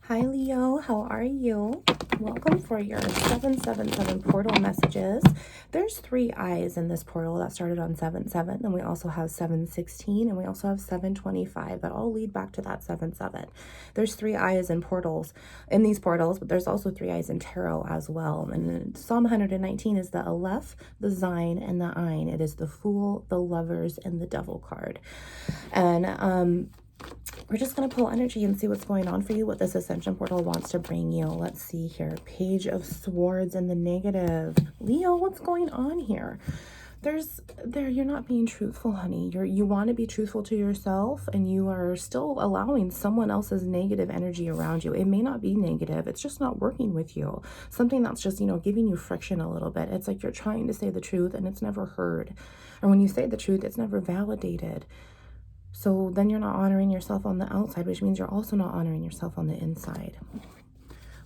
Hi Leo, how are you? Welcome for your 777 portal messages. There's 3 eyes in this portal that started on 7/7, and we also have 7/16, and we also have 7/25 that all lead back to that 7/7. There's 3 eyes in portals, in these portals, but there's also 3 eyes in tarot as well. And Psalm 119 is the Aleph, the Zayin, and the Ain. It is the Fool, the Lovers, and the Devil card. And we're just going to pull energy and see what's going on for you, what this ascension portal wants to bring you. Let's see here. Page of Swords in the negative. Leo, what's going on here? You're not being truthful, honey. You want to be truthful to yourself, and you are still allowing someone else's negative energy around you. It may not be negative. It's just not working with you. Something that's just, giving you friction a little bit. It's like you're trying to say the truth and it's never heard. Or when you say the truth, it's never validated. So then you're not honoring yourself on the outside, which means you're also not honoring yourself on the inside.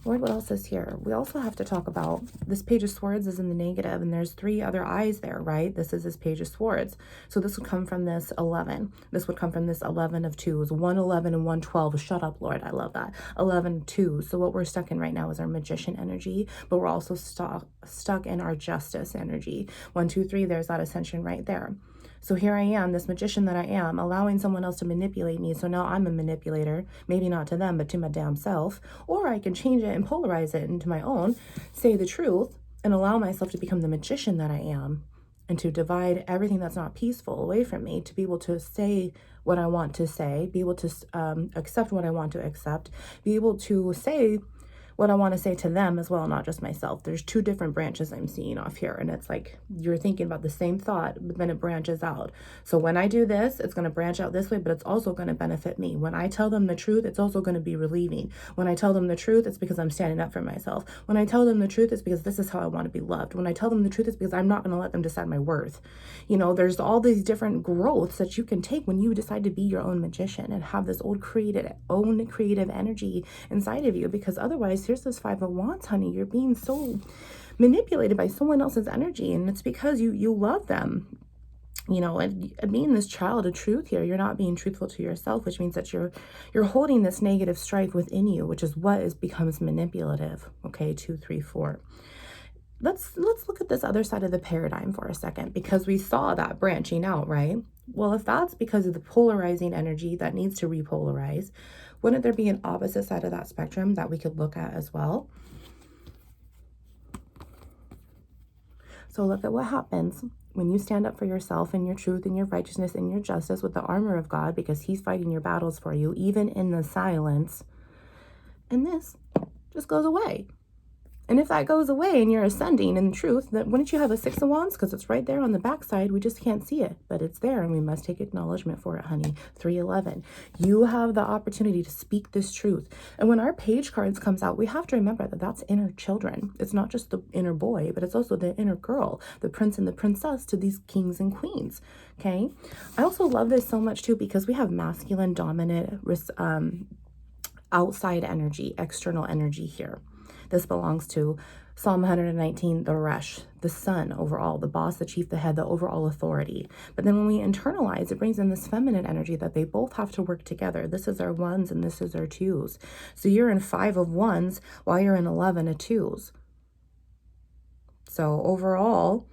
Lord, what else is here? We also have to talk about this Page of Swords is in the negative, and there's 3 other eyes there, right? This is this Page of Swords. So this would come from this 11. This would come from this 11 of 2s, 111 and 112. Shut up, Lord. I love that. 11 2. So what we're stuck in right now is our Magician energy, but we're also stuck in our Justice energy. 1 2 3. There's that ascension right there. So here I am, this magician that I am, allowing someone else to manipulate me. So now I'm a manipulator, maybe not to them, but to my damn self. Or I can change it and polarize it into my own, say the truth, and allow myself to become the magician that I am, and to divide everything that's not peaceful away from me, to be able to say what I want to say, be able to accept what I want to accept, be able to say what I want to say to them as well, not just myself. There's 2 different branches I'm seeing off here, and it's like you're thinking about the same thought, but then it branches out. So when I do this, it's going to branch out this way, but it's also going to benefit me. When I tell them the truth, it's also going to be relieving. When I tell them the truth, it's because I'm standing up for myself. When I tell them the truth, it's because this is how I want to be loved. When I tell them the truth, it's because I'm not going to let them decide my worth. There's all these different growths that you can take when you decide to be your own magician and have this own creative energy inside of you, because otherwise, here's this 5 of Wands, honey. You're being so manipulated by someone else's energy, and it's because you love them. And being this child of truth here, you're not being truthful to yourself, which means that you're holding this negative strife within you, which is what becomes manipulative. Okay, 2 3 4. Let's look at this other side of the paradigm for a second, because we saw that branching out, right? Well, if that's because of the polarizing energy that needs to repolarize, wouldn't there be an opposite side of that spectrum that we could look at as well? So look at what happens when you stand up for yourself and your truth and your righteousness and your justice with the armor of God, because he's fighting your battles for you, even in the silence. And this just goes away. And if that goes away and you're ascending in truth, then wouldn't you have a 6 of Wands? Because it's right there on the backside. We just can't see it, but it's there, and we must take acknowledgement for it, honey. 311. You have the opportunity to speak this truth. And when our page cards comes out, we have to remember that that's inner children. It's not just the inner boy, but it's also the inner girl, the prince and the princess to these kings and queens. Okay. I also love this so much too, because we have masculine dominant, outside energy, external energy here. This belongs to Psalm 119, the Resh, the sun overall, the boss, the chief, the head, the overall authority. But then when we internalize, it brings in this feminine energy that they both have to work together. This is our 1s and this is our 2s. So you're in 5 of 1s while you're in 11 of 2s. So overall,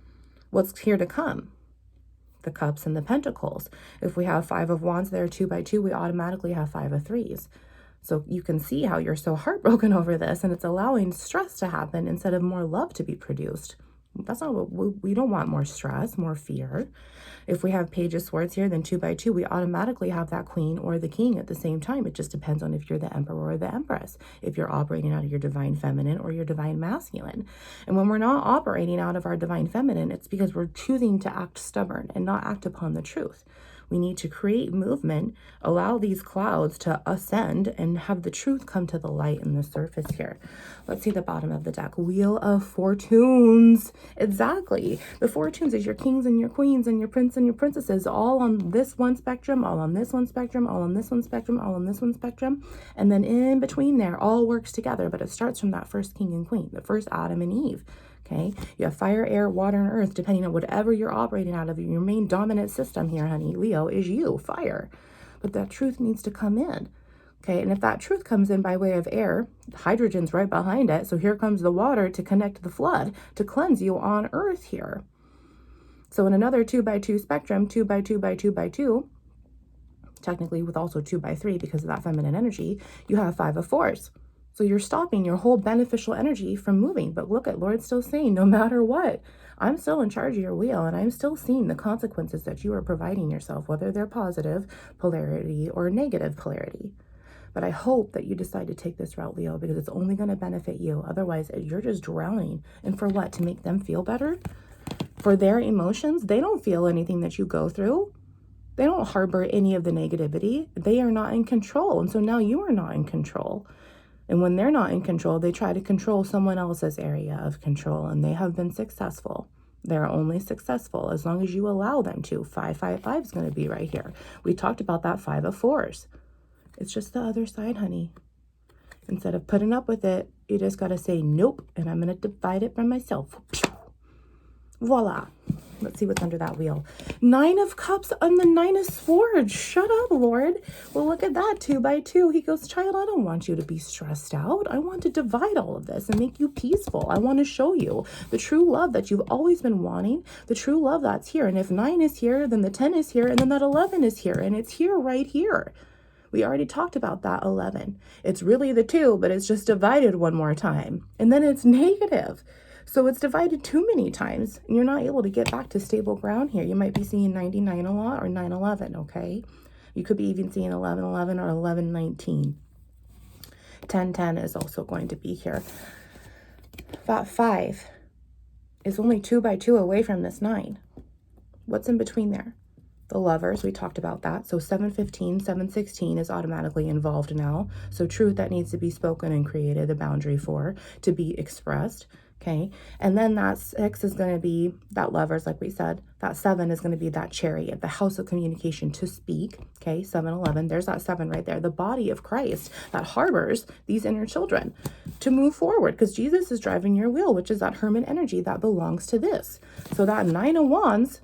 what's here to come? The cups and the pentacles. If we have 5 of Wands there, 2 by 2, we automatically have 5 of 3s. So you can see how you're so heartbroken over this, and it's allowing stress to happen instead of more love to be produced. That's not what we don't want. More stress, more fear. If we have Page of Swords here, then 2 by 2, we automatically have that queen or the king at the same time. It just depends on if you're the emperor or the empress, if you're operating out of your divine feminine or your divine masculine. And when we're not operating out of our divine feminine, it's because we're choosing to act stubborn and not act upon the truth. We need to create movement, allow these clouds to ascend, and have the truth come to the light in the surface here. Let's see the bottom of the deck. Wheel of Fortunes. Exactly. The Fortunes is your kings and your queens and your prince and your princesses, all on this one spectrum, all on this one spectrum, all on this one spectrum, all on this one spectrum. And then in between there, all works together. But it starts from that first king and queen, the first Adam and Eve. Okay, you have fire, air, water, and earth, depending on whatever you're operating out of. Your main dominant system here, honey, Leo, is you, fire. But that truth needs to come in. Okay, and if that truth comes in by way of air, hydrogen's right behind it. So here comes the water to connect the flood, to cleanse you on earth here. So in another 2 by 2 spectrum, 2 by 2 by 2 by 2, technically with also 2 by 3 because of that feminine energy, you have 5 of 4s. So you're stopping your whole beneficial energy from moving. But look at Lord's still saying, no matter what, I'm still in charge of your wheel, and I'm still seeing the consequences that you are providing yourself, whether they're positive polarity or negative polarity. But I hope that you decide to take this route, Leo, because it's only going to benefit you. Otherwise, you're just drowning. And for what? To make them feel better? For their emotions? They don't feel anything that you go through. They don't harbor any of the negativity. They are not in control. And so now you are not in control. And when they're not in control, they try to control someone else's area of control. And they have been successful. They're only successful as long as you allow them to. 555 is going to be right here. We talked about that 5 of 4s. It's just the other side, honey. Instead of putting up with it, you just got to say, nope, and I'm going to divide it by myself. Voila. Let's see what's under that wheel. 9 of Cups and the 9 of Swords. Shut up, Lord. Well, look at that, 2 by 2. He goes, child, I don't want you to be stressed out. I want to divide all of this and make you peaceful. I want to show you the true love that you've always been wanting, the true love that's here. And if 9 is here, then the 10 is here, and then that 11 is here, and it's here right here. We already talked about that 11. It's really the 2, but it's just divided one more time. And then it's negative. So it's divided too many times, and you're not able to get back to stable ground here. You might be seeing 99 a lot or 911, okay? You could be even seeing 1111 or 1119. 1010 is also going to be here. That 5 is only 2 by 2 away from this 9. What's in between there? The Lovers, we talked about that. So 715, 716 is automatically involved now. So truth that needs to be spoken and created a boundary for, to be expressed, okay? And then that 6 is going to be that Lovers, like we said. That 7 is going to be that Chariot, the house of communication, to speak, okay? 711, there's that 7 right there. The body of Christ that harbors these inner children to move forward, because Jesus is driving your wheel, which is that Hermit energy that belongs to this. So that 9 of Wands,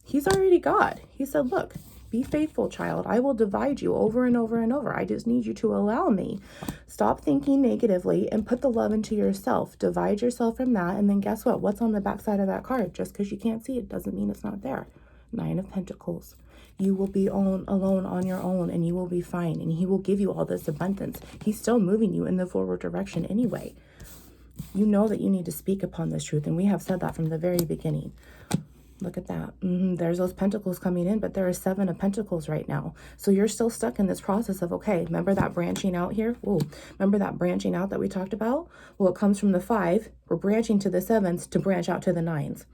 He's already got. He said, look, be faithful, child. I will divide you over and over and over. I just need you to allow me. Stop thinking negatively and put the love into yourself. Divide yourself from that. And then guess what? What's on the backside of that card? Just because you can't see it doesn't mean it's not there. 9 of Pentacles. You will be alone on your own, and you will be fine. And he will give you all this abundance. He's still moving you in the forward direction anyway. You know that you need to speak upon this truth. And we have said that from the very beginning. Look at that. There's those pentacles coming in, but there are 7 of Pentacles right now. So you're still stuck in this process of, okay, remember that branching out here? Whoa, remember that branching out that we talked about? Well, it comes from the 5. We're branching to the 7s to branch out to the 9s.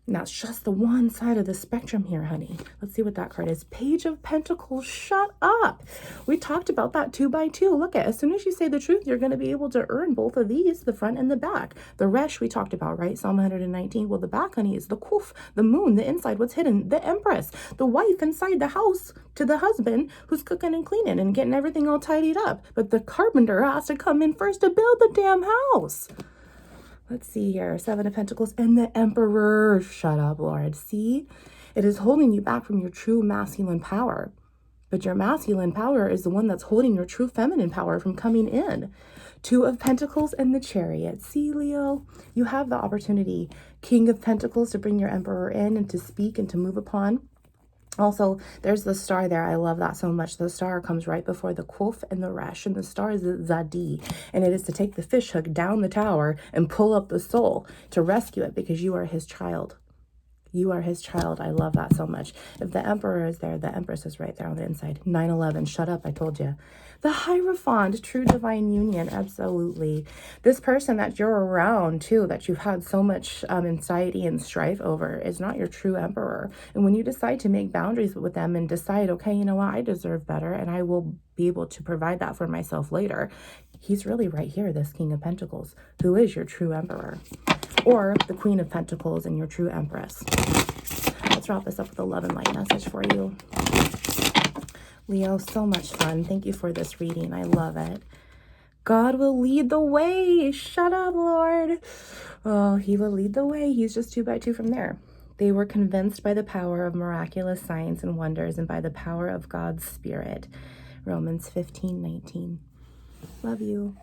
And that's just the one side of the spectrum here, honey. Let's see what that card is. Page of Pentacles. Shut up. We talked about that 2 by 2. Look at, as soon as you say the truth, you're going to be able to earn both of these, the front and the back. The Resh we talked about, right? Psalm 119. Well, the back, honey, is the Kuf, the moon, the inside, what's hidden, the Empress, the wife inside the house to the husband who's cooking and cleaning and getting everything all tidied up. But the carpenter has to come in first to build the damn house. Let's see here. 7 of Pentacles and the Emperor. Shut up, Lord. See? It is holding you back from your true masculine power. But your masculine power is the one that's holding your true feminine power from coming in. 2 of Pentacles and the Chariot. See, Leo? You have the opportunity. King of Pentacles to bring your Emperor in and to speak and to move upon. Also, there's the star there. I love that so much. The star comes right before the Kuf and the Resh, and the star is the Zadi, and it is to take the fish hook down the tower and pull up the soul to rescue it, because you are his child. You are his child. I love that so much. If the Emperor is there, the Empress is right there on the inside. 911. Shut up. I told you. The Hierophant. True divine union. Absolutely. This person that you're around too, that you've had so much anxiety and strife over, is not your true Emperor. And when you decide to make boundaries with them and decide, okay, you know what, I deserve better and I will be able to provide that for myself later, he's really right here, this King of Pentacles, who is your true Emperor. Or the Queen of Pentacles and your true Empress. Let's wrap this up with a love and light message for you. Leo, so much fun. Thank you for this reading. I love it. God will lead the way. Shut up, Lord. Oh, he will lead the way. He's just 2 by 2 from there. They were convinced by the power of miraculous signs and wonders and by the power of God's Spirit. Romans 15:19. Love you.